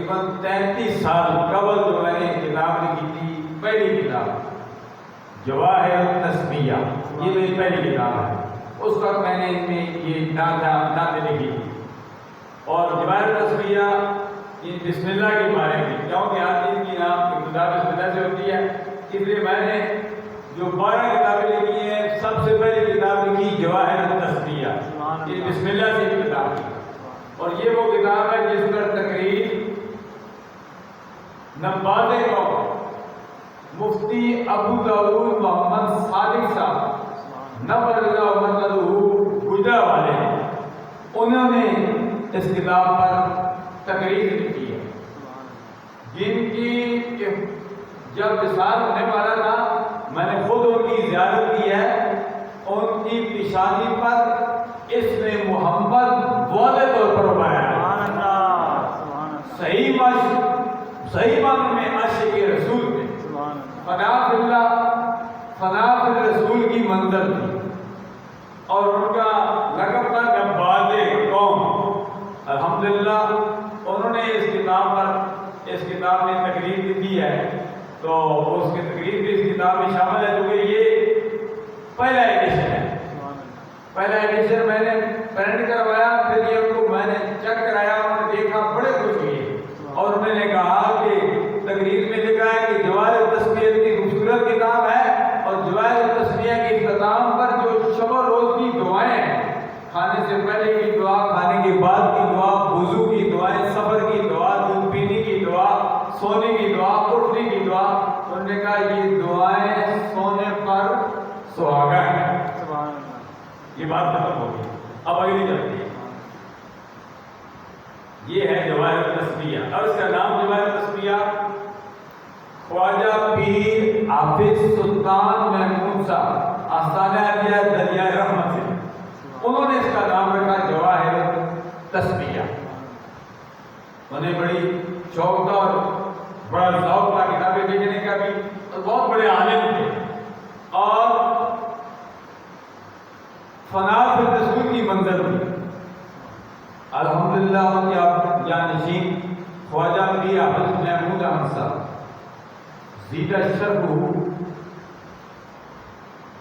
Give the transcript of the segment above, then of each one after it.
تقریباً 33 سال قبل جو میں نے کتاب لکھی تھی، پہلی کتاب جواہر التسمیہ، یہ میری پہلی کتاب ہے۔ اس وقت میں نے اس میں یہ نعتیں لکھی تھی، اور جواہر التسمیہ یہ بسم اللہ کے بارے میں، کیونکہ آدمی کی نام ابتدا بسم اللہ سے ہوتی ہے، اس لیے میں نے جو 12 کتابیں لکھی ہیں، سب سے پہلی کتاب لکھی جواہر التسمیہ، یہ بسم اللہ سے کتاب کی، اور یہ وہ کتاب ہے جس پر تقریر نواز قوم مفتی ابو داؤد محمد صادق صاحب نور اللہ مرکزہ گجرا والے ہیں، انہوں نے اس کتاب پر تقریر لکھی ہے، جن کی جب وصال ہونے والا تھا میں نے خود ان کی زیارت کی ہے، ان کی پیشانی پر اس نے محمد واضح طور پر اگایا ہے۔ صحیح معنی میں عاشق رسول میں فنا فی اللہ، فنا فی الرسول کی منزل تھی، اور ان کا لقب تھا نواز قوم۔ الحمدللہ انہوں نے اس کتاب میں تقریر لکھی ہے، تو اس کی تقریر بھی اس کتاب میں شامل ہے، کیونکہ یہ پہلا ایڈیشن ہے۔ پہلا ایڈیشن میں نے پرنٹ کروایا، پھر یہ ان کو میں نے چیک کرایا، انہوں نے دیکھا، بڑے خوش ہوئے، اور انہوں نے کہا کہ تقریر میں لکھا ہے کہ جواہر التسمیہ کی خوبصورت کتاب ہے، اور جواہر التسمیہ کے اختتام پر جو شب و روز کی دعائیں ہیں، کھانے سے پہلے کی دعا، کھانے کے بعد کی دعا، وضو کی دعائیں، سفر کی دعا، دودھ پینے کی دعا، سونے کی دعا، اٹھنے کی دعا، انہوں نے کہا یہ دعائیں سونے پر سہاگا ہے۔ یہ بات ختم ہو گئی، اب اگلی چلتی ہے، یہ ہے جواہر التسمیہ، اور اس کا نام جواہر التسمیہ خواجہ پیر حافظ سلطان محمود صاحب آستانہ عالیہ دریائے رحمت سے، انہوں نے اس کا نام رکھا جواہر التسمیہ۔ انہیں بڑی شوق تھا اور بڑا ذوق تھا کتابیں لکھنے کا بھی، اور بہت بڑے عالم تھے، اور فنا فی الرسول کی منزل تھی۔ الحمدللہ ان کے جانشین خواجہ پیر حافظ محمود احمد صاحب زیدہ شرف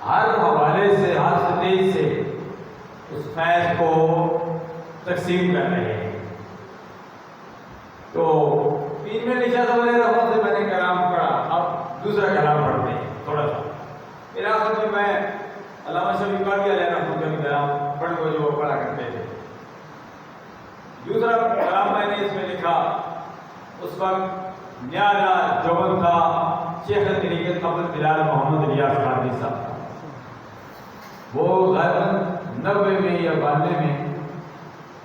ہر حوالے سے، ہر سٹیج سے اس فیض کو تقسیم کر رہے ہیں۔ تو پیر میں نشاط علیہ رحمت سے میں نے کلام پڑھا، اب دوسرا کلام پڑھتے ہیں تھوڑا سا۔ پھر آخر میں علامہ شفیع قادری علیہ رحمت کا کلام پڑھ کو جو پڑھا کرتے تھے۔ دوسرا کلام میں نے اس میں لکھا، اس وقت نیا نیا جوان تھا، شیخ طریقت محمد بلال محمد ریاض قادری صاحب، وہ غالباً 90 میں یا 92 میں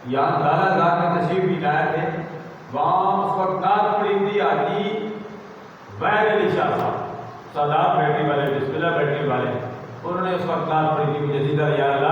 یہاں دانا دار میں تشریف بھی لائے تھے، وہاں اس وقت نعت پڑھی تھی حاجی وحید علی شاہ صاحب، سادات بیٹری والے، بسم اللہ بیٹری والے، انہوں نے اس وقت نعت پڑھی تھی، مجھے زندہ یاد